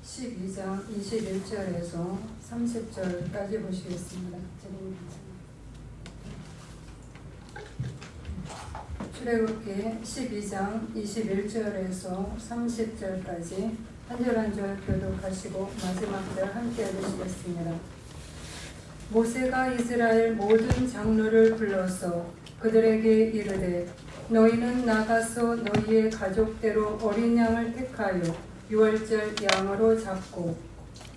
12장 21절에서 30절까지 보시겠습니다. 출애굽기 12장 21절에서 30절까지 한 절 한 절 교독하시고 마지막 절 함께 읽으시겠습니다. 모세가 이스라엘 모든 장로를 불러서 그들에게 이르되 너희는 나가서 너희의 가족대로 어린 양을 택하여 유월절 양으로 잡고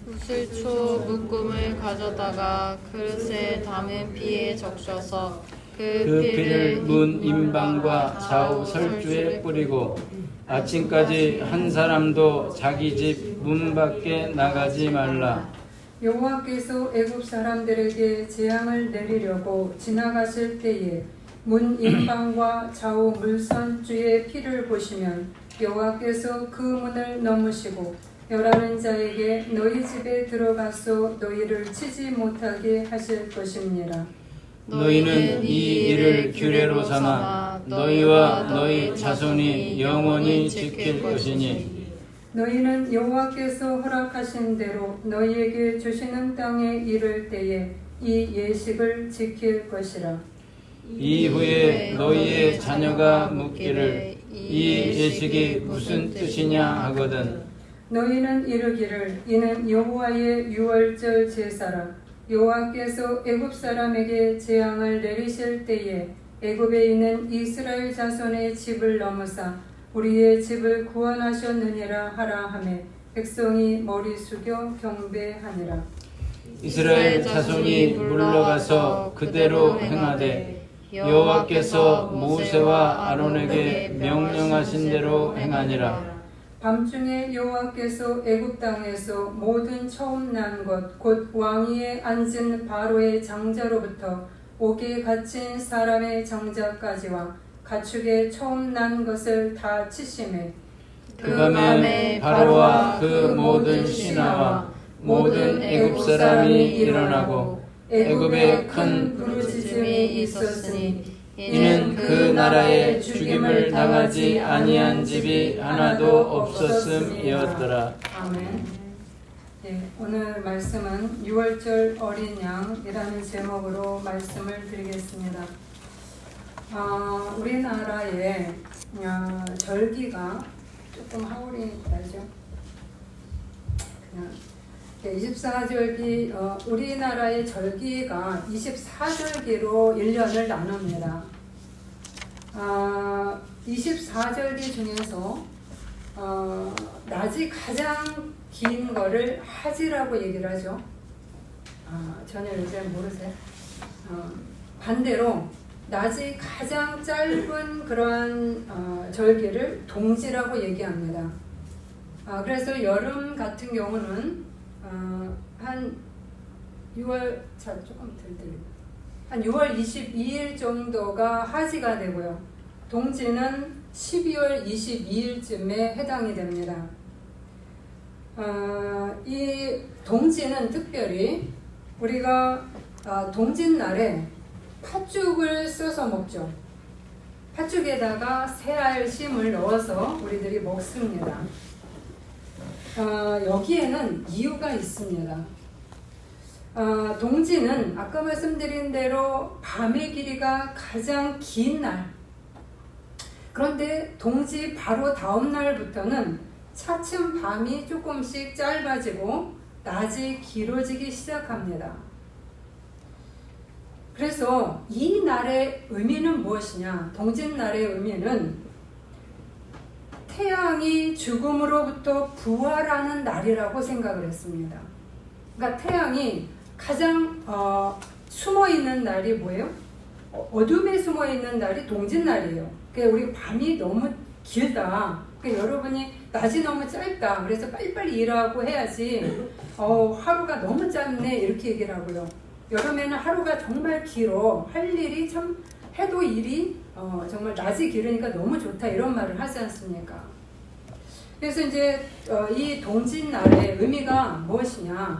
우슬초 묶음을 가져다가 그릇에 담은 피에 적셔서 그 피를 문 임방과 좌우 설주에 뿌리고 아침까지 한 사람도 자기 집 문 밖에 나가지 말라. 여호와께서 애굽 사람들에게 재앙을 내리려고 지나가실 때에 문 임방과 좌우 물선주의 피를 보시면 여호와께서 그 문을 넘으시고 멸하는 자에게 너희 집에 들어가서 너희를 치지 못하게 하실 것입니다. 너희는 이 일을 규례로 삼아 너희와 너희 자손이 영원히 지킬 것이니 너희는 여호와께서 허락하신 대로 너희에게 주시는 땅에 이를 때에 이 예식을 지킬 것이라. 이후에 너희의 자녀가 묻기를 이 예식이 무슨 뜻이냐 하거든 너희는 이르기를 이는 여호와의 유월절 제사라. 여호와께서 애굽 사람에게 재앙을 내리실 때에 애굽에 있는 이스라엘 자손의 집을 넘으사 우리의 집을 구원하셨느니라 하라 하매 백성이 머리 숙여 경배하니라. 이스라엘 자손이 물러가서 그대로 행하되 여호와께서 모세와 아론에게 명령하신 대로 행하니라. 밤중에 여호와께서 애굽 땅에서 모든 처음 난 것 곧 왕위에 앉은 바로의 장자로부터 옥에 갇힌 사람의 장자까지와 가축의 처음 난 것을 다 치심해 그 밤에 바로와 그 모든 신하와 모든 애굽 사람이 일어나고 애굽에 큰 부르짖음이 있었으니 이는 그 나라에 죽임을 당하지 아니한 집이 하나도 없었음이었더라. 아멘. 네, 오늘 말씀은 유월절 어린 양이라는 제목으로 말씀을 드리겠습니다. 우리나라에 절기가 조금 하울이 나죠. 그냥 24절기, 우리나라의 절기가 24절기로 1년을 나눕니다. 24절기 중에서 낮이 가장 긴 거를 하지라고 얘기를 하죠. 전혀 요새 모르세요? 반대로 낮이 가장 짧은 그러한 절기를 동지라고 얘기합니다. 그래서 여름 같은 경우는 한 6월 한 6월 22일 정도가 하지가 되고요. 동지는 12월 22일쯤에 해당이 됩니다. 이 동지는 특별히 우리가 동짓날에 팥죽을 써서 먹죠. 팥죽에다가 새알심을 넣어서 우리들이 먹습니다. 여기에는 이유가 있습니다. 동지는 아까 말씀드린 대로 밤의 길이가 가장 긴 날. 그런데 동지 바로 다음 날부터는 차츰 밤이 조금씩 짧아지고 낮이 길어지기 시작합니다. 그래서 이 날의 의미는 무엇이냐? 동짓날의 의미는 태양이 죽음으로부터 부활하는 날이라고 생각을 했습니다. 그러니까 태양이 가장 숨어있는 날이 뭐예요? 어둠에 숨어있는 날이 동짓날이에요. 그러니까 우리 밤이 너무 길다. 그러니까 여러분이 낮이 너무 짧다. 그래서 빨리빨리 일하고 해야지. 하루가 너무 짧네. 이렇게 얘기를 하고요. 여름에는 하루가 정말 길어. 할 일이 참 해도 일이 정말 낮이 길으니까 너무 좋다. 이런 말을 하지 않습니까? 그래서 이제 이 동짓날의 의미가 무엇이냐?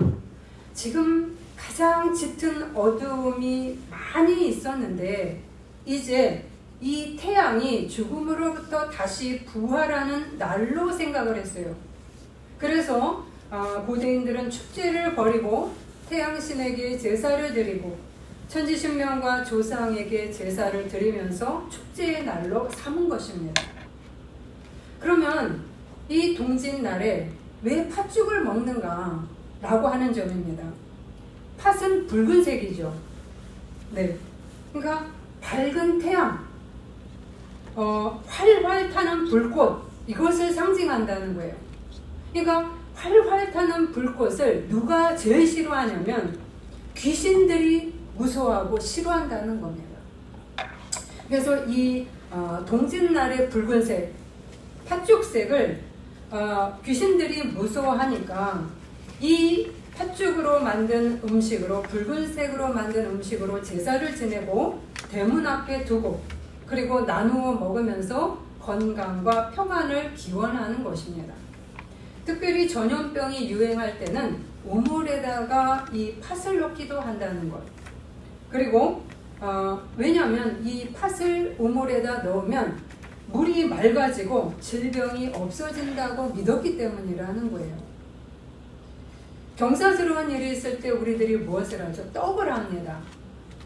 지금 가장 짙은 어두움이 많이 있었는데 이제 이 태양이 죽음으로부터 다시 부활하는 날로 생각을 했어요. 그래서 고대인들은 축제를 벌이고 태양신에게 제사를 드리고 천지신명과 조상에게 제사를 드리면서 축제의 날로 삼은 것입니다. 그러면 이 동짓날에 왜 팥죽을 먹는가 라고 하는 점입니다. 팥은 붉은색이죠. 네. 그러니까 밝은 태양, 활활 타는 불꽃, 이것을 상징한다는 거예요. 그러니까 활활 타는 불꽃을 누가 제일 싫어하냐면 귀신들이 무서워하고 싫어한다는 겁니다. 그래서 이 동짓날의 붉은색, 팥죽색을 귀신들이 무서워하니까 이 팥죽으로 만든 음식으로, 붉은색으로 만든 음식으로 제사를 지내고 대문 앞에 두고 그리고 나누어 먹으면서 건강과 평안을 기원하는 것입니다. 특별히 전염병이 유행할 때는 우물에다가 이 팥을 넣기도 한다는 것. 그리고 왜냐하면 이 팥을 우물에다 넣으면 물이 맑아지고 질병이 없어진다고 믿었기 때문이라는 거예요. 경사스러운 일이 있을 때 우리들이 무엇을 하죠? 떡을 합니다.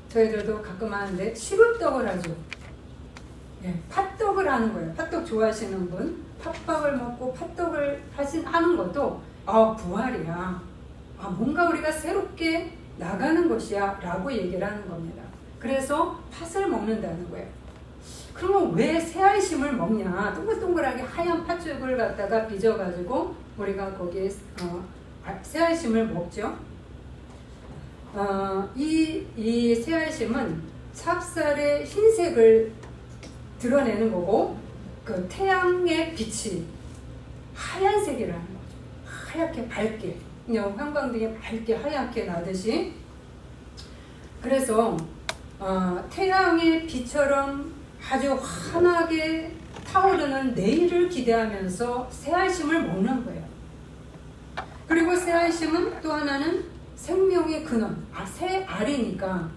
저희들도 가끔 하는데 시루떡을 하죠. 예, 팥떡을 하는 거예요. 팥떡 좋아하시는 분, 팥밥을 먹고 팥떡을 하는 것도 부활이야. 뭔가 우리가 새롭게 나가는 것이야 라고 얘기를 하는 겁니다. 그래서 팥을 먹는다는 거예요. 그러면 왜 새알심을 먹냐? 동글동글하게 하얀 팥죽을 갖다가 빚어가지고 우리가 거기에 새알심을 먹죠. 이 새알심은 찹쌀의 흰색을 드러내는 거고 그 태양의 빛이 하얀색이라는 거죠. 하얗게 밝게, 그냥 형광등이 밝게 하얗게 나듯이. 그래서 태양의 빛처럼 아주 환하게 타오르는 내일을 기대하면서 새알심을 먹는 거예요. 그리고 새알심은 또 하나는 생명의 근원, 새알이니까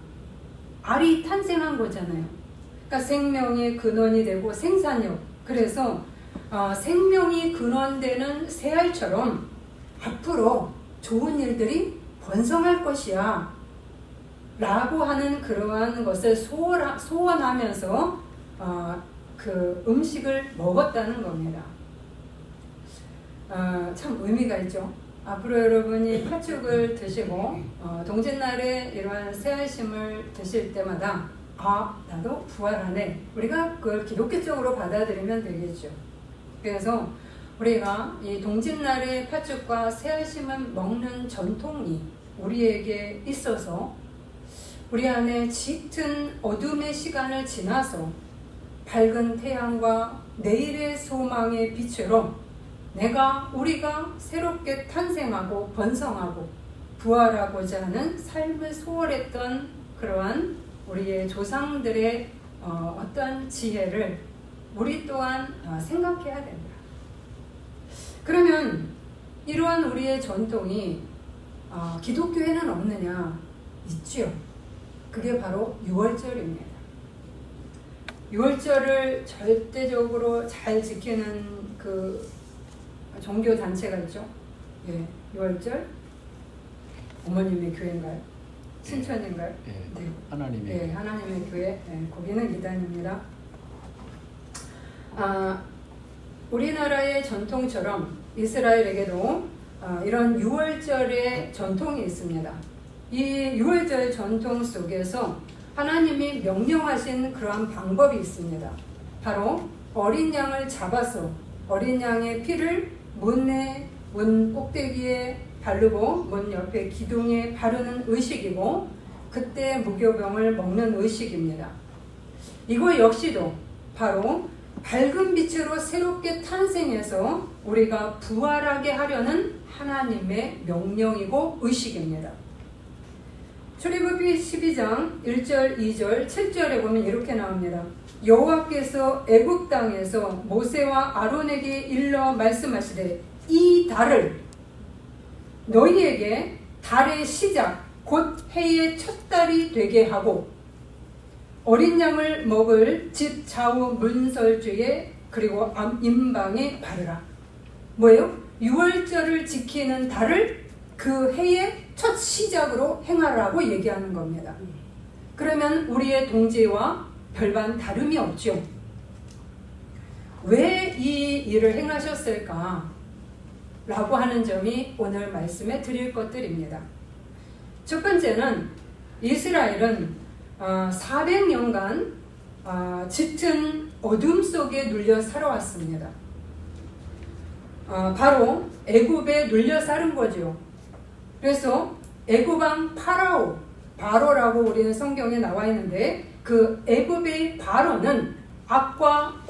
알이 탄생한 거잖아요. 그러니까 생명의 근원이 되고 생산력. 그래서 생명이 근원되는 새알처럼 앞으로 좋은 일들이 번성할 것이야 라고 하는 그러한 것을 소원하면서 그 음식을 먹었다는 겁니다. 참 의미가 있죠. 앞으로 여러분이 팥죽을 드시고 동짓날에 이러한 새알심을 드실 때마다 나도 부활하네. 우리가 그걸 기독교적으로 받아들이면 되겠죠. 그래서 우리가 이 동짓날에 팥죽과 새알심을 먹는 전통이 우리에게 있어서 우리 안에 짙은 어둠의 시간을 지나서 밝은 태양과 내일의 소망의 빛으로 우리가 새롭게 탄생하고 번성하고 부활하고자 하는 삶을 소원했던 그러한 우리의 조상들의 어떤 지혜를 우리 또한 생각해야 된다. 그러면 이러한 우리의 전통이 기독교에는 없느냐? 있지요. 그게 바로 유월절입니다. 유월절을 절대적으로 잘 지키는 그 종교 단체가 있죠. 예, 유월절 어머님의 교회인가요? 신천인가요? 네. 하나님의 교회. 하나님의 교회. 네, 거기는 이단입니다. 우리나라의 전통처럼 이스라엘에게도 이런 유월절의 전통이 있습니다. 이 유월절 전통 속에서 하나님이 명령하신 그러한 방법이 있습니다. 바로 어린 양을 잡아서 어린 양의 피를 문 꼭대기에 바르고 문 옆에 기둥에 바르는 의식이고 그때 무교병을 먹는 의식입니다. 이거 역시도 바로 밝은 빛으로 새롭게 탄생해서 우리가 부활하게 하려는 하나님의 명령이고 의식입니다. 출애굽기 12장 1절, 2절, 7절에 보면 이렇게 나옵니다. 여호와께서 애굽 땅에서 모세와 아론에게 일러 말씀하시되 이 달을 너희에게 달의 시작 곧 해의 첫 달이 되게 하고 어린 양을 먹을 집 좌우 문설주에 그리고 임방에 바르라. 뭐예요? 유월절을 지키는 달을 그 해의 첫 시작으로 행하라고 얘기하는 겁니다. 그러면 우리의 동지와 별반 다름이 없죠. 왜 이 일을 행하셨을까? 라고 하는 점이 오늘 말씀에 드릴 것들입니다. 첫 번째는 이스라엘은 400년간 짙은 어둠 속에 눌려 살아왔습니다. 바로 애굽에 눌려 사는 거죠. 그래서 애굽왕 바로라고 우리는 성경에 나와 있는데 그 애굽의 바로는 악과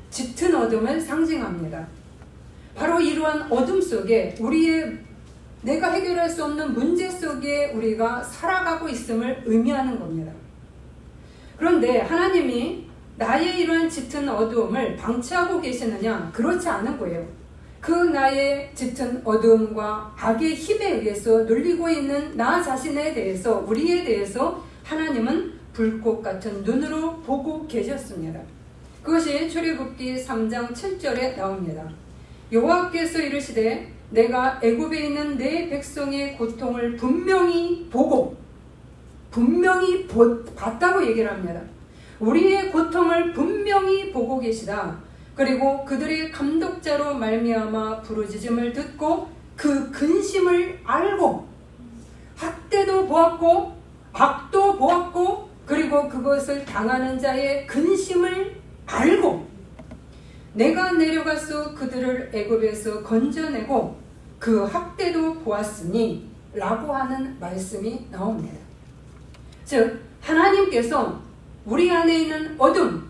짙은 어둠을 상징합니다. 바로 이러한 어둠 속에 내가 해결할 수 없는 문제 속에 우리가 살아가고 있음을 의미하는 겁니다. 그런데 하나님이 나의 이러한 짙은 어두움을 방치하고 계시느냐? 그렇지 않은 거예요. 그 나의 짙은 어두움과 악의 힘에 의해서 눌리고 있는 나 자신에 대해서, 우리에 대해서 하나님은 불꽃 같은 눈으로 보고 계셨습니다. 그것이 출애굽기 3장 7절에 나옵니다. 여호와께서 이르시되 내가 애굽에 있는 내 백성의 고통을 분명히 봤다고 얘기를 합니다. 우리의 고통을 분명히 보고 계시다. 그리고 그들의 감독자로 말미암아 부르짖음을 듣고 그 근심을 알고 학대도 보았고 악도 보았고 그리고 그것을 당하는 자의 근심을 알고 내가 내려가서 그들을 애굽에서 건져내고 그 학대도 보았으니 라고 하는 말씀이 나옵니다. 즉 하나님께서 우리 안에 있는 어둠,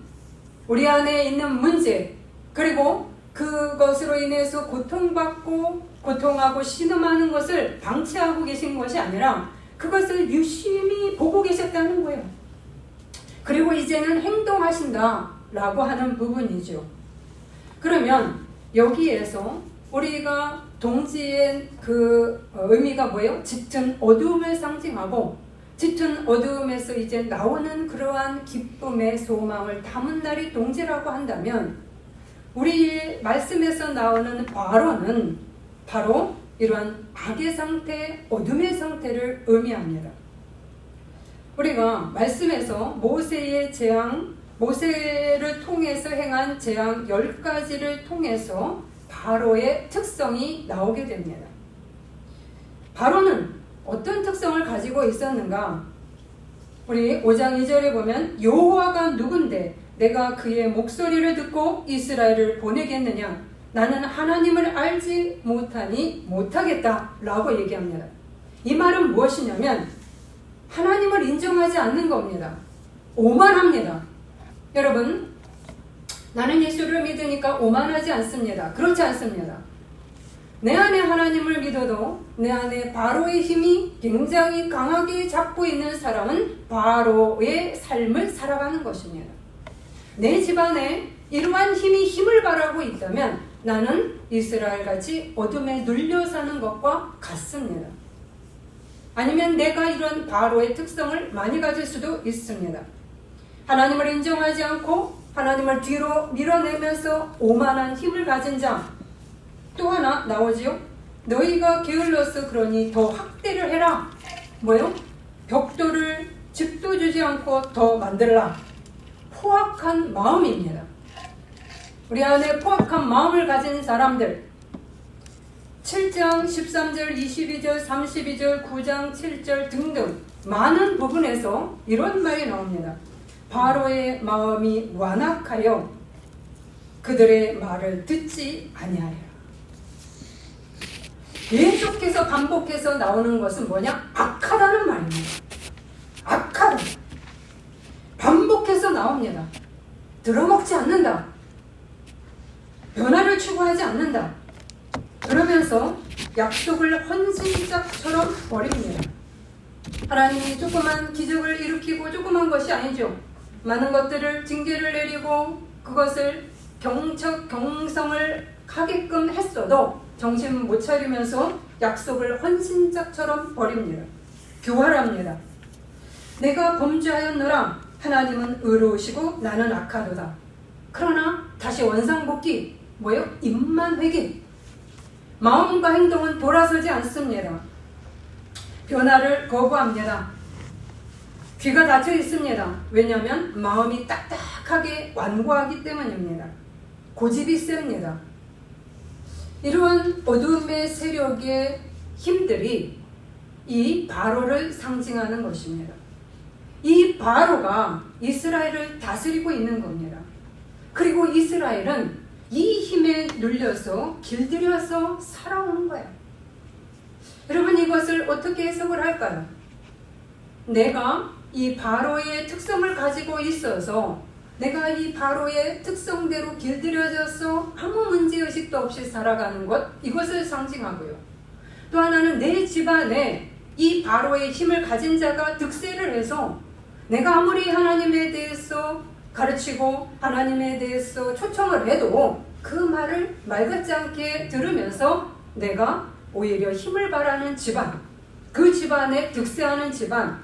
우리 안에 있는 문제, 그리고 그것으로 인해서 고통하고 신음하는 것을 방치하고 계신 것이 아니라 그것을 유심히 보고 계셨다는 거예요. 그리고 이제는 행동하신다라고 하는 부분이죠. 그러면 여기에서 우리가 동지의 그 의미가 뭐예요? 짙은 어두움을 상징하고 짙은 어두움에서 이제 나오는 그러한 기쁨의 소망을 담은 날이 동지라고 한다면 우리 말씀에서 나오는 바로는 바로 이러한 악의 상태, 어둠의 상태를 의미합니다. 우리가 말씀에서 모세를 통해서 행한 재앙 10가지를 통해서 바로의 특성이 나오게 됩니다. 바로는 어떤 특성을 가지고 있었는가? 우리 5장 2절에 보면 여호와가 누군데 내가 그의 목소리를 듣고 이스라엘을 보내겠느냐? 나는 하나님을 알지 못하니 못하겠다 라고 얘기합니다. 이 말은 무엇이냐면 하나님을 인정하지 않는 겁니다. 오만합니다. 여러분, 나는 예수를 믿으니까 오만하지 않습니다. 그렇지 않습니다. 내 안에 하나님을 믿어도 내 안에 바로의 힘이 굉장히 강하게 잡고 있는 사람은 바로의 삶을 살아가는 것입니다. 내 집안에 이러한 힘을 발하고 있다면 나는 이스라엘같이 어둠에 눌려 사는 것과 같습니다. 아니면 내가 이런 바로의 특성을 많이 가질 수도 있습니다. 하나님을 인정하지 않고 하나님을 뒤로 밀어내면서 오만한 힘을 가진 자. 또 하나 나오지요. 너희가 게을러서 그러니 더 학대를 해라. 뭐요? 벽돌을 집도 주지 않고 더 만들라. 포악한 마음입니다. 우리 안에 포악한 마음을 가진 사람들 7장 13절 22절 32절 9장 7절 등등 많은 부분에서 이런 말이 나옵니다. 바로의 마음이 완악하여 그들의 말을 듣지 아니하리라. 계속해서 반복해서 나오는 것은 뭐냐? 악하다는 말입니다. 악하다. 반복해서 나옵니다. 들어먹지 않는다. 변화를 추구하지 않는다. 그러면서 약속을 헌신짝처럼 버립니다. 하나님이 조그만 기적을 일으키고 조그만 것이 아니죠. 많은 것들을 징계를 내리고 그것을 경성을 하게끔 했어도 정신 못 차리면서 약속을 헌신짝처럼 버립니다. 교활합니다. 내가 범죄하였노라. 하나님은 의로우시고 나는 악하도다. 그러나 다시 원상복귀. 뭐예요? 입만 회개. 마음과 행동은 돌아서지 않습니다. 변화를 거부합니다. 귀가 닫혀 있습니다. 왜냐하면 마음이 딱딱하게 완고하기 때문입니다. 고집이 셉니다. 이러한 어둠의 세력의 힘들이 이 바로를 상징하는 것입니다. 이 바로가 이스라엘을 다스리고 있는 겁니다. 그리고 이스라엘은 이 힘에 눌려서 길들여서 살아오는 거예요. 여러분, 이것을 어떻게 해석을 할까요? 내가 이 바로의 특성을 가지고 있어서 내가 이 바로의 특성대로 길들여져서 아무 문제의식도 없이 살아가는 것, 이것을 상징하고요. 또 하나는 내 집안에 이 바로의 힘을 가진 자가 득세를 해서 내가 아무리 하나님에 대해서 가르치고 하나님에 대해서 초청을 해도 그 말을 말 같지 않게 들으면서 내가 오히려 힘을 발하는 집안, 그 집안에 득세하는 집안,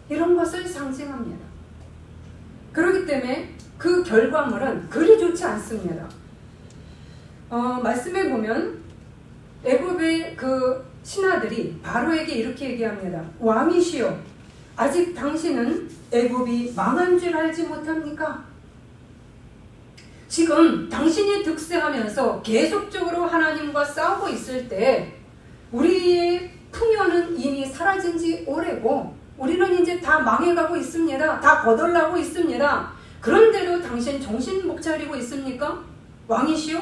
이런 것을 상징합니다. 그렇기 때문에 그 결과물은 그리 좋지 않습니다. 말씀해 보면 애굽의 그 신하들이 바로에게 이렇게 얘기합니다. 왕이시여, 아직 당신은 애굽이 망한 줄 알지 못합니까? 지금 당신이 득세하면서 계속적으로 하나님과 싸우고 있을 때 우리의 풍요는 이미 사라진 지 오래고 우리는 이제 다 망해가고 있습니다. 다 거덜나고 있습니다. 그런데도 당신 정신 못 차리고 있습니까? 왕이시오?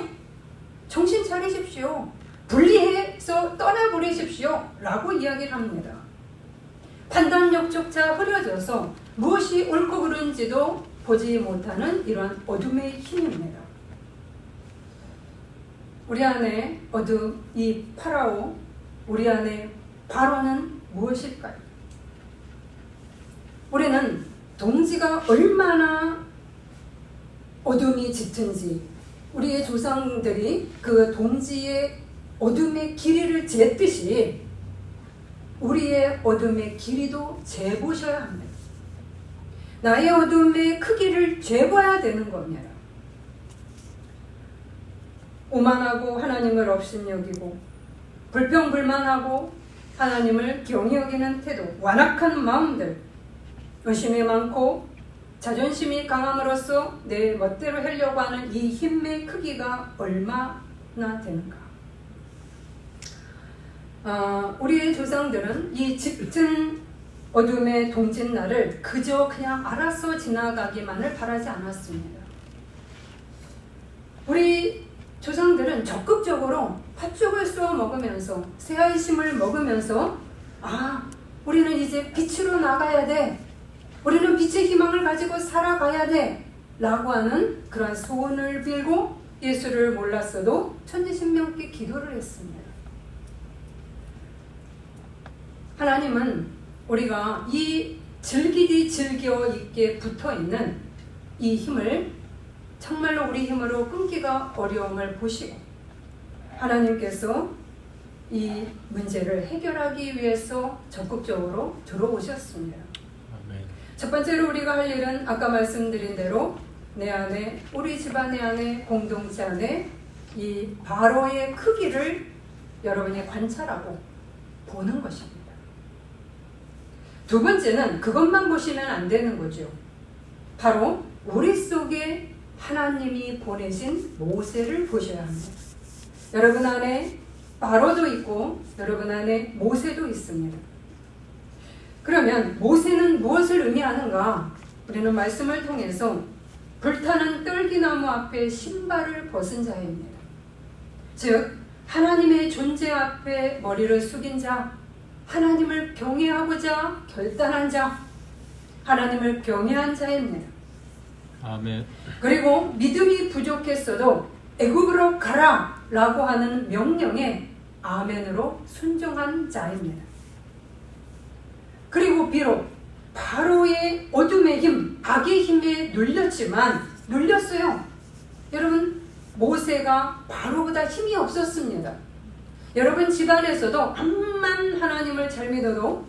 정신 차리십시오. 분리해서 떠나버리십시오. 라고 이야기를 합니다. 판단력조차 흐려져서 무엇이 옳고 그른지도 보지 못하는 이러한 어둠의 힘입니다. 우리 안에 어둠, 이 파라오, 우리 안에 바로는 무엇일까요? 우리는 동지가 얼마나 어둠이 짙은지, 우리의 조상들이 그 동지의 어둠의 길이를 쟀듯이 우리의 어둠의 길이도 재보셔야 합니다. 나의 어둠의 크기를 재봐야 되는 겁니다. 오만하고 하나님을 업신여기고 불평불만하고 하나님을 경히 여기는 태도, 완악한 마음들, 의심이 많고 자존심이 강함으로써 내 멋대로 하려고 하는 이 힘의 크기가 얼마나 되는가. 우리의 조상들은 이 짙은 어둠의 동짓날을 그저 그냥 알아서 지나가기만을 바라지 않았습니다. 우리 조상들은 적극적으로 팥죽을 쏘아 먹으면서 새알심을 먹으면서 우리는 이제 빛으로 나가야 돼, 우리는 빛의 희망을 가지고 살아가야 돼 라고 하는 그런 소원을 빌고 예수를 몰랐어도 천지신명께 기도를 했습니다. 하나님은 우리가 이 질기디 질겨 있게 붙어있는 이 힘을 정말로 우리 힘으로 끊기가 어려움을 보시고 하나님께서 이 문제를 해결하기 위해서 적극적으로 들어오셨습니다. 아멘. 첫 번째로 우리가 할 일은 아까 말씀드린 대로 내 안에, 우리 집안의 안에, 공동체 안에 이 바로의 크기를 여러분이 관찰하고 보는 것입니다. 두 번째는 그것만 보시면 안 되는 거죠. 바로 우리 속에 하나님이 보내신 모세를 보셔야 합니다. 여러분 안에 바로도 있고 여러분 안에 모세도 있습니다. 그러면 모세는 무엇을 의미하는가? 우리는 말씀을 통해서 불타는 떨기나무 앞에 신발을 벗은 자입니다. 즉 하나님의 존재 앞에 머리를 숙인 자, 하나님을 경외하고자 결단한 자, 하나님을 경외한 자입니다. 아멘. 그리고 믿음이 부족했어도 애굽으로 가라 라고 하는 명령에 아멘으로 순종한 자입니다. 그리고 비록 바로의 어둠의 힘, 악의 힘에 눌렸어요. 여러분, 모세가 바로보다 힘이 없었습니다. 여러분 집안에서도 암만 하나님을 잘 믿어도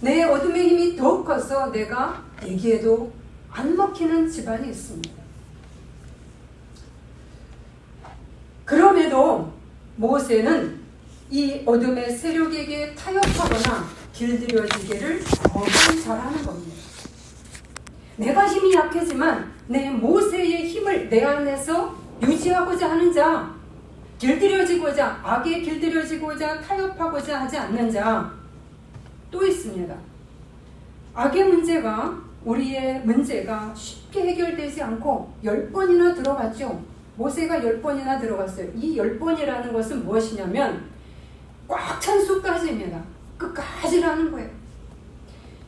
내 어둠의 힘이 더 커서 내가 얘기해도 안 먹히는 집안이 있습니다. 그런데도 모세는 이 어둠의 세력에게 타협하거나 길들여지기를 거부를 잘하는 겁니다. 내가 힘이 약하지만 내 모세의 힘을 내 안에서 유지하고자 하는 자, 길들여지고자, 악에 길들여지고자 타협하고자 하지 않는 자 또 있습니다. 악의 문제가, 우리의 문제가 쉽게 해결되지 않고 10번이나 들어갔죠. 모세가 10번이나 들어갔어요. 이 10번이라는 것은 무엇이냐면 꽉 찬 숲까지입니다. 끝까지라는 거예요.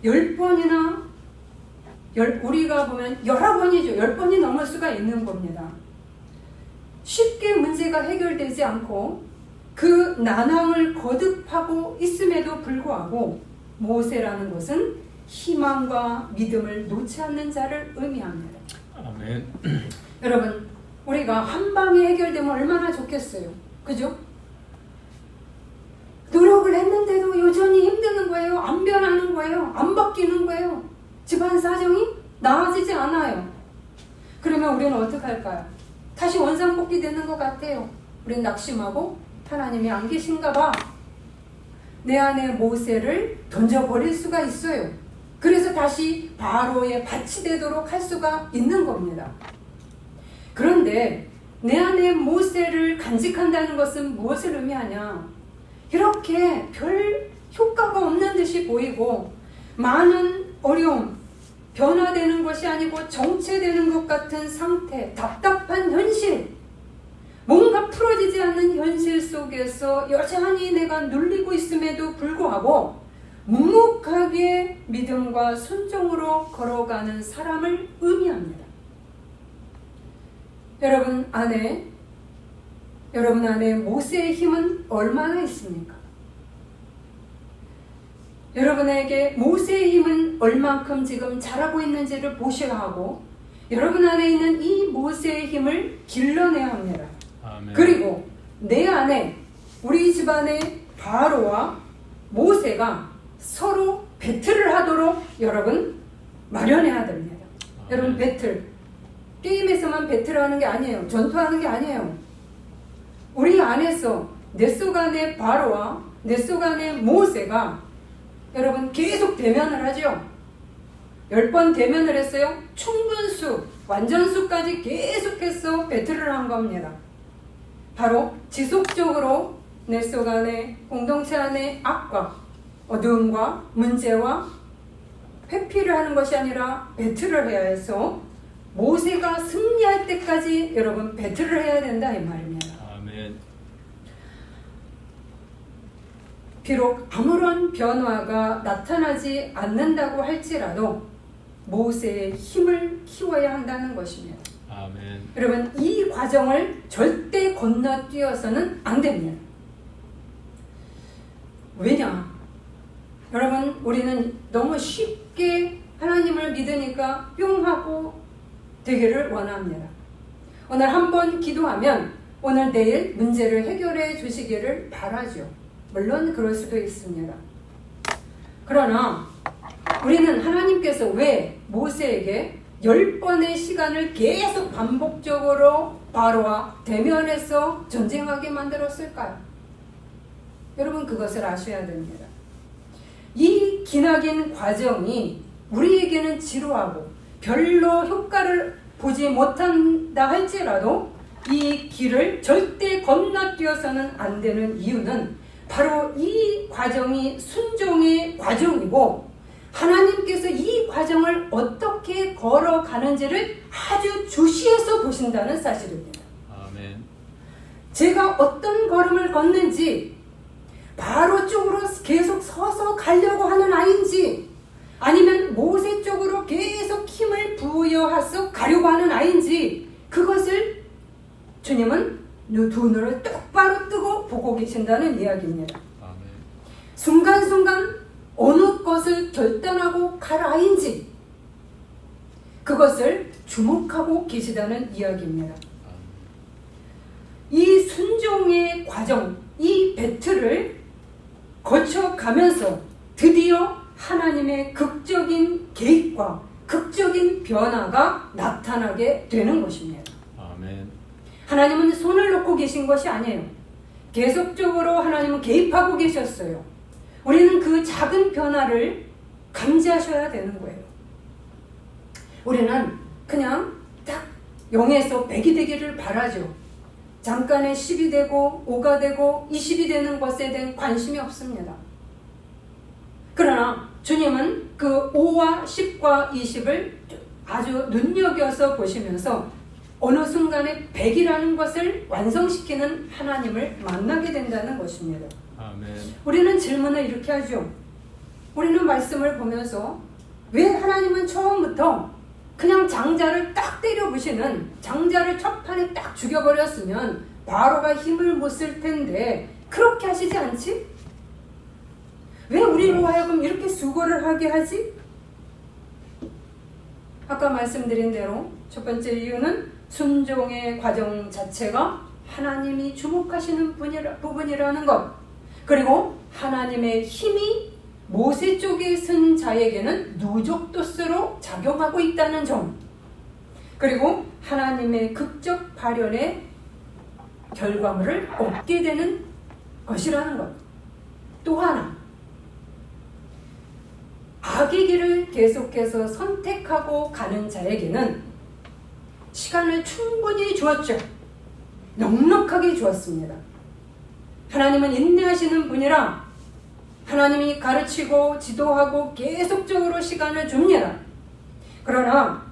10번이나 우리가 보면 11번이죠. 10번이 넘을 수가 있는 겁니다. 쉽게 문제가 해결되지 않고 그 난항을 거듭하고 있음에도 불구하고 모세라는 것은 희망과 믿음을 놓지 않는 자를 의미합니다. 아멘. 여러분, 우리가 한 방에 해결되면 얼마나 좋겠어요. 그죠? 노력을 했는데도 여전히 힘드는 거예요. 안 변하는 거예요. 안 바뀌는 거예요. 집안 사정이 나아지지 않아요. 그러면 우리는 어떻게 할까요? 다시 원상복귀 되는 것 같아요. 우리는 낙심하고 하나님이 안 계신가 봐. 내 안에 모세를 던져버릴 수가 있어요. 그래서 다시 바로의 밭이 되도록 할 수가 있는 겁니다. 그런데 내 안에 모세를 간직한다는 것은 무엇을 의미하냐? 이렇게 별 효과가 없는 듯이 보이고 많은 어려움, 변화되는 것이 아니고 정체되는 것 같은 상태, 답답한 현실, 뭔가 풀어지지 않는 현실 속에서 여전히 내가 눌리고 있음에도 불구하고 묵묵하게 믿음과 순종으로 걸어가는 사람을 의미합니다. 여러분 안에 모세의 힘은 얼마나 있습니까? 여러분에게 모세의 힘은 얼만큼 지금 자라고 있는지를 보셔야 하고 여러분 안에 있는 이 모세의 힘을 길러내야 합니다. 아멘. 그리고 내 안에 우리 집안의 바로와 모세가 서로 배틀을 하도록 여러분 마련해야 됩니다. 여러분 배틀, 게임에서만 배틀하는 게 아니에요. 전투하는 게 아니에요. 우리 안에서 내 속 안의 바로와 내 속 안의 모세가 여러분 계속 대면을 하죠. 10번 대면을 했어요. 충분수, 완전수까지 계속해서 배틀을 한 겁니다. 바로 지속적으로 내 속 안에 공동체 안에 악과 어두움과 문제와 회피를 하는 것이 아니라 배틀을 해야 해서 모세가 승리할 때까지 여러분 배틀을 해야 된다 이 말입니다. 아멘. 비록 아무런 변화가 나타나지 않는다고 할지라도 모세의 힘을 키워야 한다는 것입니다. 아멘. 여러분 이 과정을 절대 건너뛰어서는 안 됩니다. 왜냐? 여러분 우리는 너무 쉽게 하나님을 믿으니까 뿅 하고 되기를 원합니다. 오늘 한번 기도하면 오늘 내일 문제를 해결해 주시기를 바라죠. 물론 그럴 수도 있습니다. 그러나 우리는 하나님께서 왜 모세에게 10번의 시간을 계속 반복적으로 바로와 대면해서 전쟁하게 만들었을까요? 여러분 그것을 아셔야 됩니다. 이 기나긴 과정이 우리에게는 지루하고 별로 효과를 보지 못한다 할지라도 이 길을 절대 건너뛰어서는 안 되는 이유는 바로 이 과정이 순종의 과정이고 하나님께서 이 과정을 어떻게 걸어가는지를 아주 주시해서 보신다는 사실입니다. 아멘. 제가 어떤 걸음을 걷는지 바로 쪽으로 계속 서서 가려고 하는 아이인지 아니면 모세 쪽으로 계속 힘을 부여해서 가려고 하는 아이인지 그것을 주님은 두 눈을 똑바로 뜨고 보고 계신다는 이야기입니다. 아멘. 순간순간 어느 것을 결단하고 갈 아이인지 그것을 주목하고 계시다는 이야기입니다. 이 순종의 과정, 이 배틀을 거쳐가면서 드디어 하나님의 극적인 개입과 극적인 변화가 나타나게 되는 것입니다. 아멘. 하나님은 손을 놓고 계신 것이 아니에요. 계속적으로 하나님은 개입하고 계셨어요. 우리는 그 작은 변화를 감지하셔야 되는 거예요. 우리는 그냥 딱 0에서 100이 되기를 바라죠. 잠깐에 10이 되고 5가 되고 20이 되는 것에 대한 관심이 없습니다. 그러나 주님은 그 5와 10과 20을 아주 눈여겨서 보시면서 어느 순간에 100이라는 것을 완성시키는 하나님을 만나게 된다는 것입니다. 아멘. 우리는 질문을 이렇게 하죠. 우리는 말씀을 보면서 왜 하나님은 처음부터 그냥 장자를 딱 때려부시는, 장자를 첫 판에 딱 죽여버렸으면 바로가 힘을 못 쓸 텐데 그렇게 하시지 않지? 왜 우리로 하여금 이렇게 수고를 하게 하지? 아까 말씀드린 대로 첫 번째 이유는 순종의 과정 자체가 하나님이 주목하시는 부분이라는 것, 그리고 하나님의 힘이 모세 쪽에 선 자에게는 누적도수로 작용하고 있다는 점, 그리고 하나님의 극적 발현의 결과물을 얻게 되는 것이라는 것. 또 하나, 악의 길을 계속해서 선택하고 가는 자에게는 시간을 충분히 주었죠. 넉넉하게 주었습니다. 하나님은 인내하시는 분이라 하나님이 가르치고 지도하고 계속적으로 시간을 줍니다. 그러나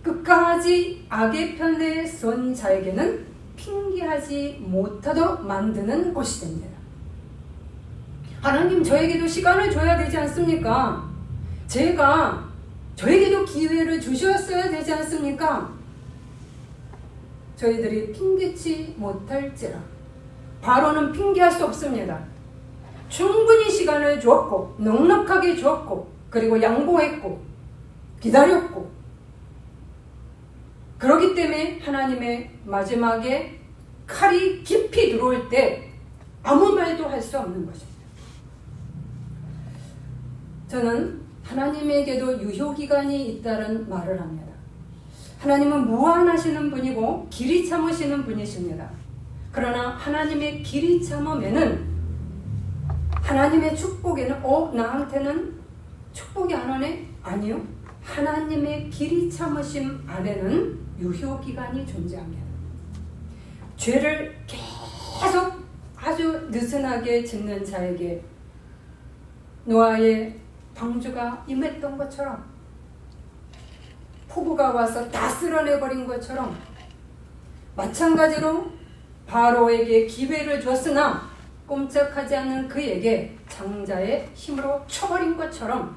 끝까지 악의 편에 선 자에게는 핑계하지 못하도록 만드는 것이 됩니다. 하나님, 저에게도 시간을 줘야 되지 않습니까? 저에게도 기회를 주셨어야 되지 않습니까? 저희들이 핑계치 못할지라. 바로는 핑계할 수 없습니다. 충분히 시간을 주었고 넉넉하게 주었고 그리고 양보했고 기다렸고, 그렇기 때문에 하나님의 마지막에 칼이 깊이 들어올 때 아무 말도 할 수 없는 것입니다. 저는 하나님에게도 유효기간이 있다는 말을 합니다. 하나님은 무한하시는 분이고 길이 참으시는 분이십니다. 그러나 하나님의 길이 참음에는, 하나님의 축복에는 나한테는 축복이 안 오네? 아니요. 하나님의 길이 참으심 안에는 유효기간이 존재합니다. 죄를 계속 아주 느슨하게 짓는 자에게 노아의 방주가 임했던 것처럼, 폭우가 와서 다 쓸어내버린 것처럼, 마찬가지로 바로에게 기회를 줬으나 꼼짝하지 않는 그에게 장자의 힘으로 쳐버린 것처럼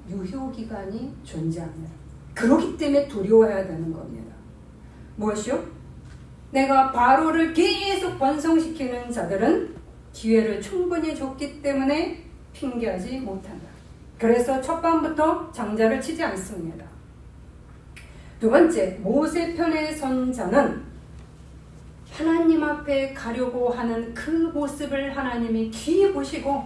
유효기간이 존재합니다. 그렇기 때문에 두려워해야 되는 겁니다. 무엇이요? 내가 바로를 계속 번성시키는 자들은 기회를 충분히 줬기 때문에 핑계하지 못한다. 그래서 첫 밤부터 장자를 치지 않습니다. 두 번째, 모세 편에 선 자는 하나님 앞에 가려고 하는 그 모습을 하나님이 귀히 보시고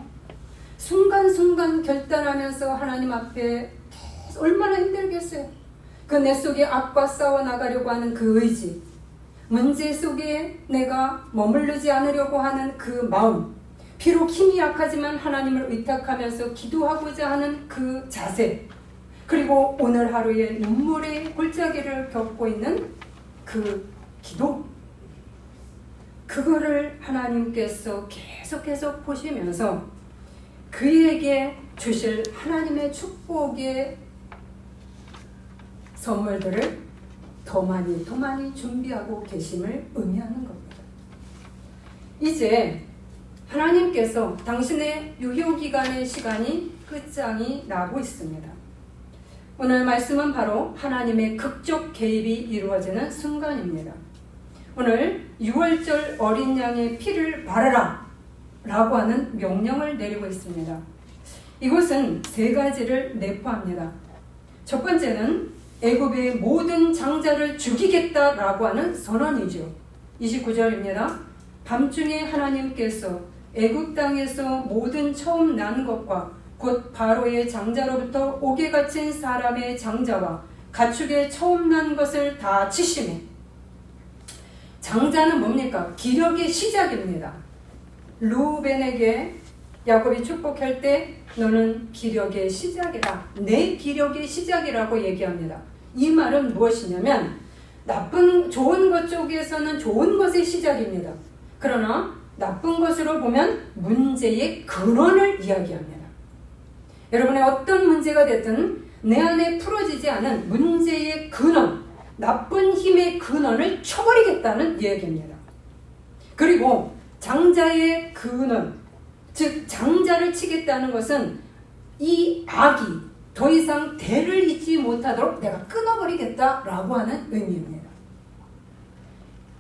순간순간 결단하면서 하나님 앞에 얼마나 힘들겠어요. 그 내 속에 악과 싸워 나가려고 하는 그 의지, 문제 속에 내가 머무르지 않으려고 하는 그 마음, 비록 힘이 약하지만 하나님을 의탁하면서 기도하고자 하는 그 자세, 그리고 오늘 하루에 눈물의 골짜기를 겪고 있는 그 기도, 그거를 하나님께서 계속해서 보시면서 그에게 주실 하나님의 축복의 선물들을 더 많이 준비하고 계심을 의미하는 겁니다. 이제 하나님께서 당신의 유효기간의 시간이 끝장이 나고 있습니다. 오늘 말씀은 바로 하나님의 극적 개입이 이루어지는 순간입니다. 오늘 6월절 어린 양의 피를 바르라 라고 하는 명령을 내리고 있습니다. 이것은 세 가지를 내포합니다. 첫 번째는 애굽의 모든 장자를 죽이겠다라고 하는 선언이죠. 29절입니다. 밤중에 하나님께서 애굽 땅에서 모든 처음 난 것과 곧 바로의 장자로부터 옥에 갇힌 사람의 장자와 가축의 처음 난 것을 다 치시매. 장자는 뭡니까? 기력의 시작입니다. 루벤에게 야곱이 축복할 때 너는 기력의 시작이라, 내 기력의 시작이라고 얘기합니다. 이 말은 무엇이냐면 좋은 것 쪽에서는 좋은 것의 시작입니다. 그러나 나쁜 것으로 보면 문제의 근원을 이야기합니다. 여러분의 어떤 문제가 됐든 내 안에 풀어지지 않은 문제의 근원, 나쁜 힘의 근원을 쳐버리겠다는 이야기입니다. 그리고 장자의 근원, 즉 장자를 치겠다는 것은 이 악이 더 이상 대를 잇지 못하도록 내가 끊어버리겠다라고 하는 의미입니다.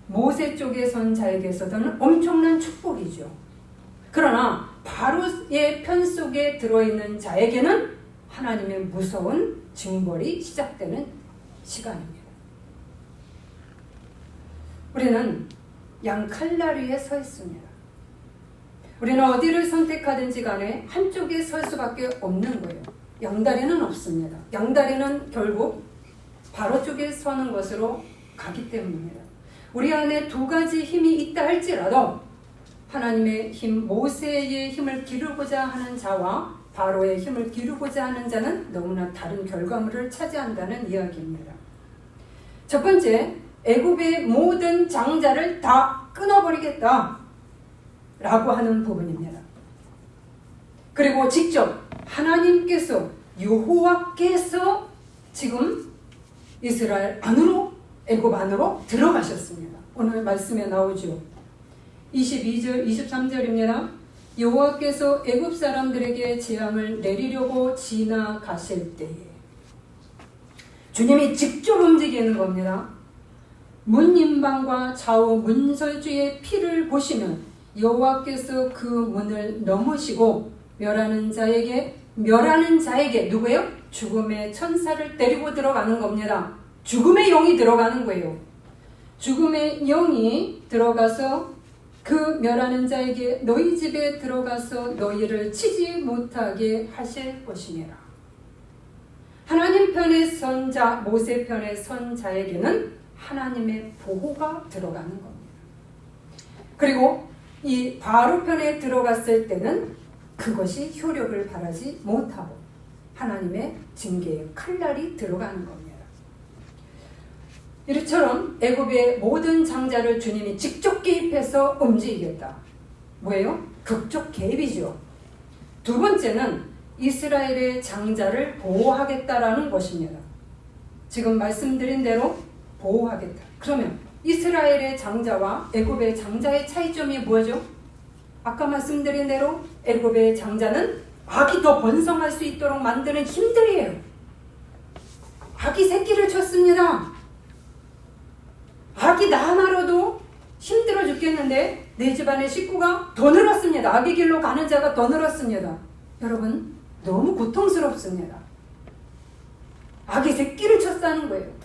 모세 쪽에 선 자에게서는 엄청난 축복이죠. 그러나 바로의 편 속에 들어있는 자에게는 하나님의 무서운 징벌이 시작되는 시간입니다. 우리는 양칼날 위에 서 있습니다. 우리는 어디를 선택하든지 간에 한쪽에 설 수밖에 없는 거예요. 양다리는 없습니다. 양다리는 결국 바로 쪽에 서는 것으로 가기 때문입니다. 우리 안에 두 가지 힘이 있다 할지라도 하나님의 힘, 모세의 힘을 기르고자 하는 자와 바로의 힘을 기르고자 하는 자는 너무나 다른 결과물을 차지한다는 이야기입니다. 첫 번째, 애굽의 모든 장자를 다 끊어버리겠다 라고 하는 부분입니다. 그리고 직접 하나님께서, 여호와께서 지금 이스라엘 안으로, 애굽 안으로 들어가셨습니다. 오늘 말씀에 나오죠. 22절, 23절입니다. 여호와께서 애굽 사람들에게 재앙을 내리려고 지나가실 때에 주님이 직접 움직이는 겁니다. 문인방과 좌우 문설주의 피를 보시면 여호와께서 그 문을 넘으시고 멸하는 자에게 누구예요? 죽음의 천사를 데리고 들어가는 겁니다. 죽음의 영이 들어가는 거예요. 죽음의 영이 들어가서 그 멸하는 자에게 너희 집에 들어가서 너희를 치지 못하게 하실 것이니라. 하나님 편에 선 자, 모세 편에 선 자에게는 하나님의 보호가 들어가는 겁니다. 그리고 이 바로 편에 들어갔을 때는 그것이 효력을 발하지 못하고 하나님의 징계의 칼날이 들어가는 겁니다. 이처럼 애굽의 모든 장자를 주님이 직접 개입해서 움직이겠다. 뭐예요? 극적 개입이죠. 두 번째는 이스라엘의 장자를 보호하겠다라는 것입니다. 지금 말씀드린 대로 보호하겠다. 그러면 이스라엘의 장자와 애굽의 장자의 차이점이 뭐죠? 아까 말씀드린 대로 애굽의 장자는 악이 더 번성할 수 있도록 만드는 힘들이에요. 악이 새끼를 쳤습니다. 악이 나 하나로도 힘들어 죽겠는데 내 집안의 식구가 더 늘었습니다. 악의 길로 가는 자가 더 늘었습니다. 여러분, 너무 고통스럽습니다. 악이 새끼를 쳤다는 거예요.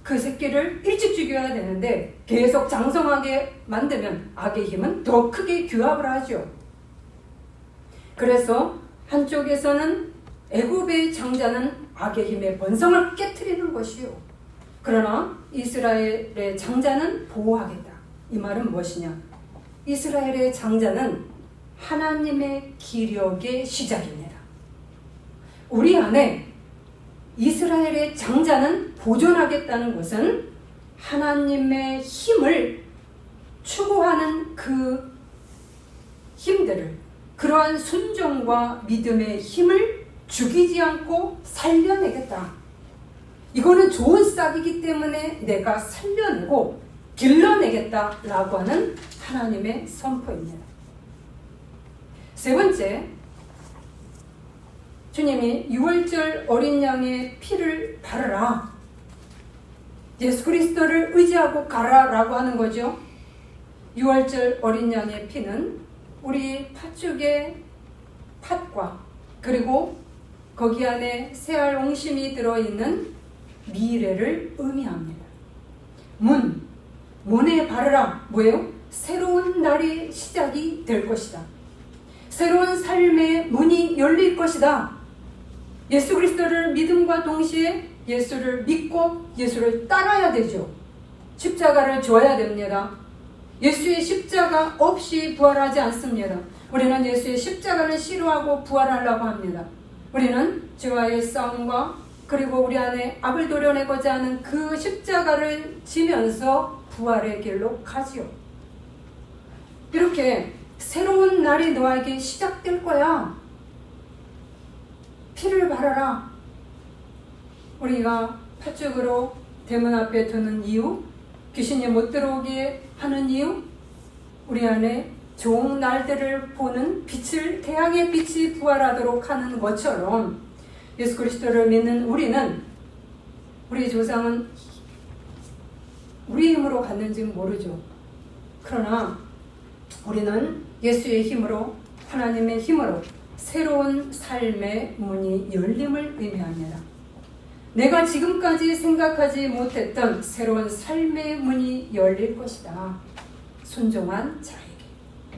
그 새끼를 일찍 죽여야 되는데 계속 장성하게 만들면 악의 힘은 더 크게 규합을 하죠. 그래서 한쪽에서는 애굽의 장자는 악의 힘의 번성을 깨트리는 것이요. 그러나 이스라엘의 장자는 보호하겠다. 이 말은 무엇이냐? 이스라엘의 장자는 하나님의 기력의 시작입니다. 우리 안에 이스라엘의 장자는 보존하겠다는 것은 하나님의 힘을 추구하는 그 힘들을, 그러한 순종과 믿음의 힘을 죽이지 않고 살려내겠다. 이거는 좋은 싹이기 때문에 내가 살려내고 길러내겠다라고 하는 하나님의 선포입니다. 세 번째, 주님이 유월절 어린 양의 피를 바르라. 예수 그리스도를 의지하고 가라라고 하는 거죠. 유월절 어린 양의 피는 우리 팥죽의 팥과 그리고 거기 안에 새알 옹심이 들어있는 미래를 의미합니다. 문에 바르라. 뭐예요? 새로운 날의 시작이 될 것이다. 새로운 삶의 문이 열릴 것이다. 예수 그리스도를 믿음과 동시에 예수를 믿고 예수를 따라야 되죠. 십자가를 줘야 됩니다. 예수의 십자가 없이 부활하지 않습니다. 우리는 예수의 십자가를 싫어하고 부활하려고 합니다. 우리는 죄와의 싸움과 그리고 우리 안에 악을 도려내고자 하는 그 십자가를 지면서 부활의 길로 가지요. 이렇게 새로운 날이 너에게 시작될 거야. 피를 바라라. 우리가 팥죽으로 대문 앞에 두는 이유, 귀신이 못 들어오게 하는 이유, 우리 안에 좋은 날들을 보는 빛을, 태양의 빛이 부활하도록 하는 것처럼 예수 그리스도를 믿는 우리는, 우리 조상은 우리 힘으로 갔는지 모르죠. 그러나 우리는 예수의 힘으로, 하나님의 힘으로 새로운 삶의 문이 열림을 의미합니다. 내가 지금까지 생각하지 못했던 새로운 삶의 문이 열릴 것이다. 순종한 자에게.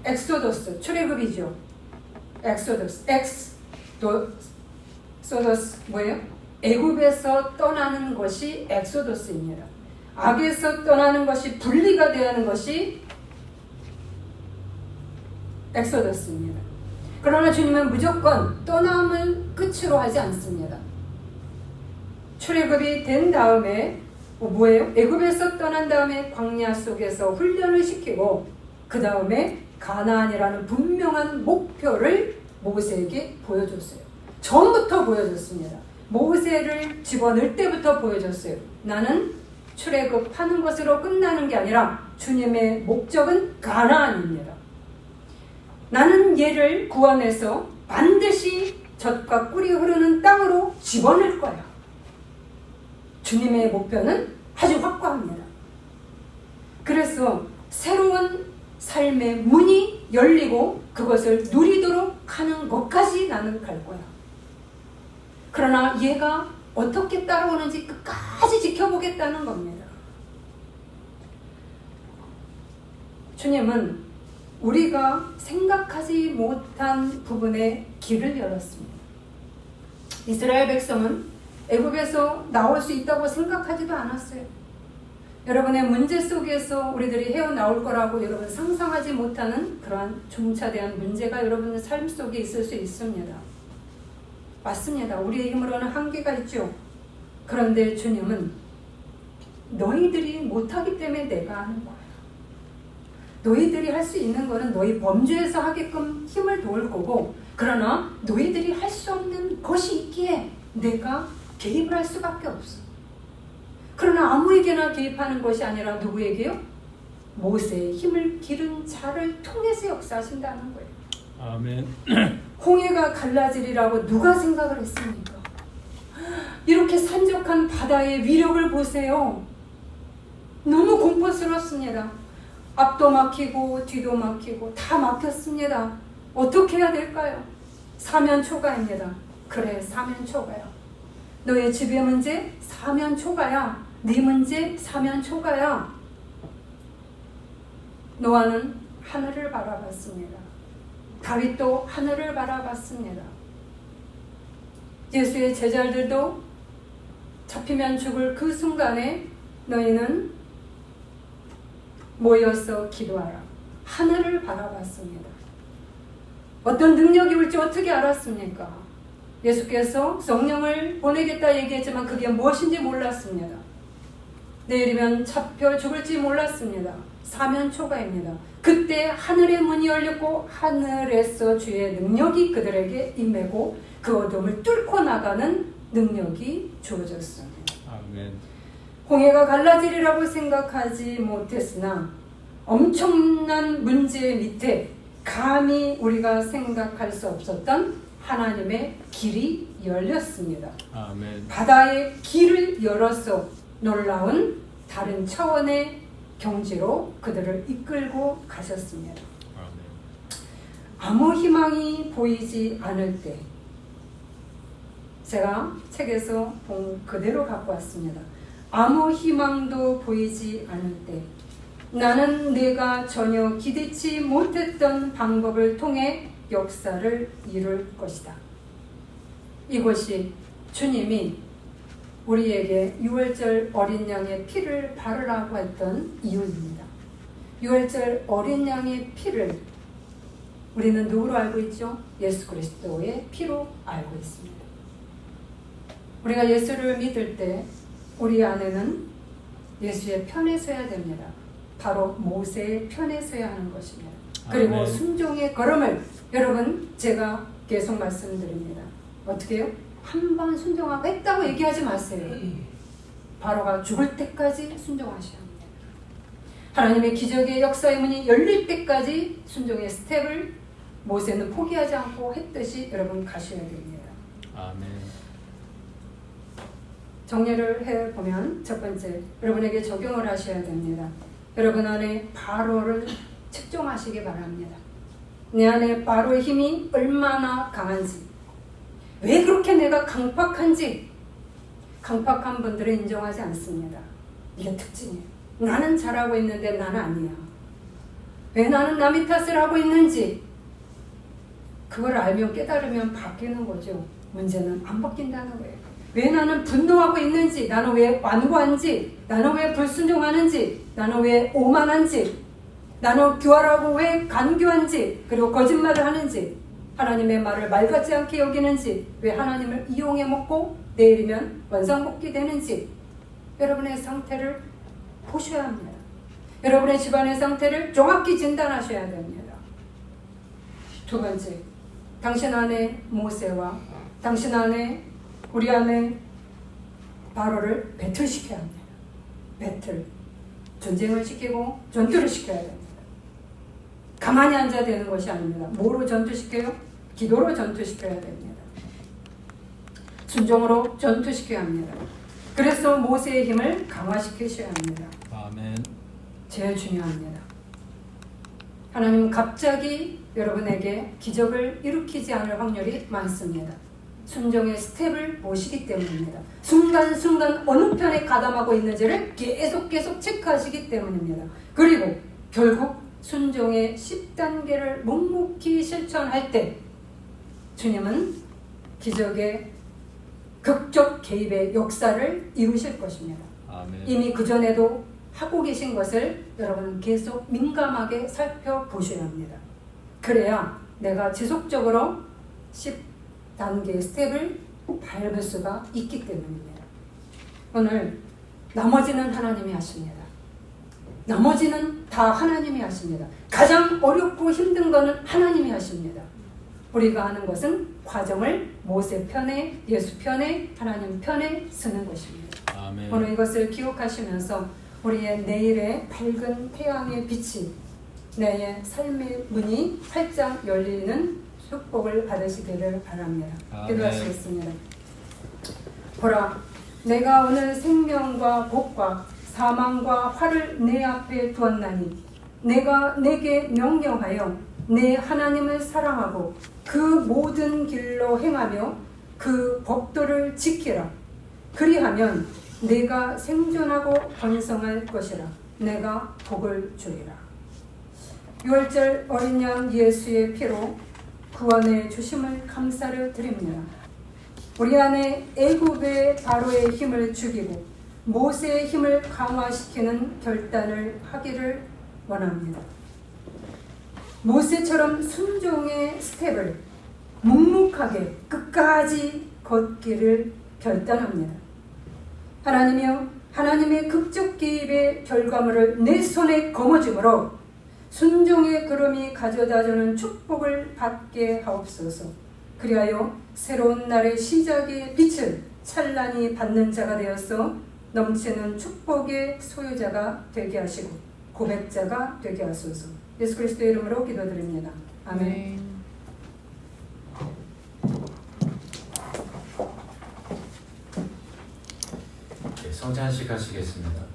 엑소더스, 출애굽이죠. 엑소더스, 엑소더스 뭐예요? 애굽에서 떠나는 것이 엑소더스입니다. 악에서 떠나는 것이, 분리가 되어 하는 것이 엑소더스입니다. 그러나 주님은 무조건 떠남을 끝으로 하지 않습니다. 출애굽이 된 다음에 뭐예요? 애굽에서 떠난 다음에 광야 속에서 훈련을 시키고 그 다음에 가나안이라는 분명한 목표를 모세에게 보여줬어요. 처음부터 보여줬습니다. 모세를 집어넣을 때부터 보여줬어요. 나는 출애굽하는 것으로 끝나는 게 아니라 주님의 목적은 가나안입니다. 나는 얘를 구원해서 반드시 젖과 꿀이 흐르는 땅으로 집어넣을 거야. 주님의 목표는 아주 확고합니다. 그래서 새로운 삶의 문이 열리고 그것을 누리도록 하는 것까지 나는 갈 거야. 그러나 얘가 어떻게 따라오는지 끝까지 지켜보겠다는 겁니다. 주님은 우리가 생각하지 못한 부분에 길을 열었습니다. 이스라엘 백성은 애굽에서 나올 수 있다고 생각하지도 않았어요. 여러분의 문제 속에서 우리들이 헤어나올 거라고 여러분 상상하지 못하는 그러한 중차대한 문제가 여러분의 삶 속에 있을 수 있습니다. 맞습니다. 우리의 힘으로는 한계가 있죠. 그런데 주님은 너희들이 못하기 때문에 내가 하는 거야. 너희들이 할 수 있는 거는 너희 범죄에서 하게끔 힘을 도울 거고, 그러나 너희들이 할 수 없는 것이 있기에 내가 개입을 할 수밖에 없어. 그러나 아무에게나 개입하는 것이 아니라 누구에게요? 모세의 힘을 기른 자를 통해서 역사하신다는 거예요. 아멘. 홍해가 갈라지리라고 누가 생각을 했습니까? 이렇게 산적한 바다의 위력을 보세요. 너무 공포스럽습니다. 앞도 막히고 뒤도 막히고 다 막혔습니다. 어떻게 해야 될까요? 사면초가입니다. 그래, 사면초가야. 너의 집의 문제 사면초가야. 네 문제 사면초가야. 노아는 하늘을 바라봤습니다. 다윗도 하늘을 바라봤습니다. 예수의 제자들도 잡히면 죽을 그 순간에 너희는 모여서 기도하라. 하늘을 바라봤습니다. 어떤 능력이 올지 어떻게 알았습니까? 예수께서 성령을 보내겠다 얘기했지만 그게 무엇인지 몰랐습니다. 내일이면 잡혀 죽을지 몰랐습니다. 사면초가입니다. 그때 하늘의 문이 열렸고 하늘에서 주의 능력이 그들에게 임하고 그 어둠을 뚫고 나가는 능력이 주어졌습니다. 아멘. 홍해가 갈라지리라고 생각하지 못했으나 엄청난 문제 밑에 감히 우리가 생각할 수 없었던 하나님의 길이 열렸습니다. 아멘. 바다의 길을 열어서 놀라운 다른 차원의 경지로 그들을 이끌고 가셨습니다. 아멘. 아무 희망이 보이지 않을 때, 제가 책에서 본 그대로 갖고 왔습니다. 아무 희망도 보이지 않을 때 나는 내가 전혀 기대치 못했던 방법을 통해 역사를 이룰 것이다. 이것이 주님이 우리에게 유월절 어린 양의 피를 바르라고 했던 이유입니다. 유월절 어린 양의 피를 우리는 누구로 알고 있죠? 예수 그리스도의 피로 알고 있습니다. 우리가 예수를 믿을 때 우리 안에는 예수의 편에 서야 됩니다. 바로 모세의 편에 서야 하는 것입니다. 그리고 아멘. 순종의 걸음을 여러분 제가 계속 말씀드립니다. 어떻게 해요? 한 번 순종하겠다고 얘기하지 마세요. 바로가 죽을 때까지 순종하셔야 합니다. 하나님의 기적의 역사의 문이 열릴 때까지 순종의 스텝을 모세는 포기하지 않고 했듯이 여러분 가셔야 됩니다. 아멘. 정리를 해보면 첫 번째, 여러분에게 적용을 하셔야 됩니다. 여러분 안에 바로를 측정하시기 바랍니다. 내 안에 바로의 힘이 얼마나 강한지, 왜 그렇게 내가 강팍한지. 강팍한 분들은 인정하지 않습니다. 이게 특징이에요. 나는 잘하고 있는데 나는 아니야. 왜 나는 남의 탓을 하고 있는지 그걸 알면 깨달으면 바뀌는 거죠. 문제는 안 바뀐다는 거예요. 왜 나는 분노하고 있는지, 나는 왜 완고한지, 나는 왜 불순종하는지, 나는 왜 오만한지, 나는 교활하고 왜 간교한지, 그리고 거짓말을 하는지, 하나님의 말을 말 같지 않게 여기는지, 왜 하나님을 이용해 먹고 내일이면 원상복귀 되는지 여러분의 상태를 보셔야 합니다. 여러분의 집안의 상태를 정확히 진단하셔야 됩니다. 두 번째, 당신 안에 모세와 당신 안에 우리 안에 바로를 배틀시켜야 합니다. 배틀. 전쟁을 시키고 전투를 시켜야 됩니다. 가만히 앉아야 되는 것이 아닙니다. 뭐로 전투시켜요? 기도로 전투시켜야 됩니다. 순종으로 전투시켜야 합니다. 그래서 모세의 힘을 강화시키셔야 합니다. 아멘. 제일 중요합니다. 하나님은 갑자기 여러분에게 기적을 일으키지 않을 확률이 많습니다. 순종의 스텝을 보시기 때문입니다. 순간순간 어느 편에 가담하고 있는지를 계속 체크하시기 때문입니다. 그리고 결국 순종의 10단계를 묵묵히 실천할 때 주님은 기적의 극적 개입의 역사를 이루실 것입니다. 아멘. 이미 이미 그전에도 하고 계신 것을 여러분은 계속 민감하게 살펴보셔야 합니다. 그래야 내가 지속적으로 10단계의 스텝을 밟을 수가 있기 때문입니다. 오늘 나머지는 하나님이 하십니다. 나머지는 다 하나님이 하십니다. 가장 어렵고 힘든 것은 하나님이 하십니다. 우리가 하는 것은 과정을 모세 편에, 예수 편에, 하나님 편에 쓰는 것입니다. 아멘. 오늘 이것을 기억하시면서 우리의 내일의 밝은 태양의 빛이 내 삶의 문이 활짝 열리는 축복을 받으시기를 바랍니다. 아멘. 기도하시겠습니다. 보라, 내가 오늘 생명과 복과 사망과 화를 내 앞에 두었나니 내가 내게 명령하여 내 하나님을 사랑하고 그 모든 길로 행하며 그 법도를 지키라. 그리하면 내가 생존하고 번성할 것이라. 내가 복을 주리라. 유월절 어린 양 예수의 피로 구원해 주심을 감사를 드립니다. 우리 안에 애굽의 바로의 힘을 죽이고 모세의 힘을 강화시키는 결단을 하기를 원합니다. 모세처럼 순종의 스텝을 묵묵하게 끝까지 걷기를 결단합니다. 하나님이여, 하나님의 극적 개입의 결과물을 내 손에 거머쥐므로 순종의 걸음이 가져다주는 축복을 받게 하옵소서. 그리하여 새로운 날의 시작의 빛을 찬란히 받는 자가 되어서 넘치는 축복의 소유자가 되게 하시고 고백자가 되게 하소서. 예수 그리스도의 이름으로 기도드립니다. 아멘. 성찬식 하시겠습니다.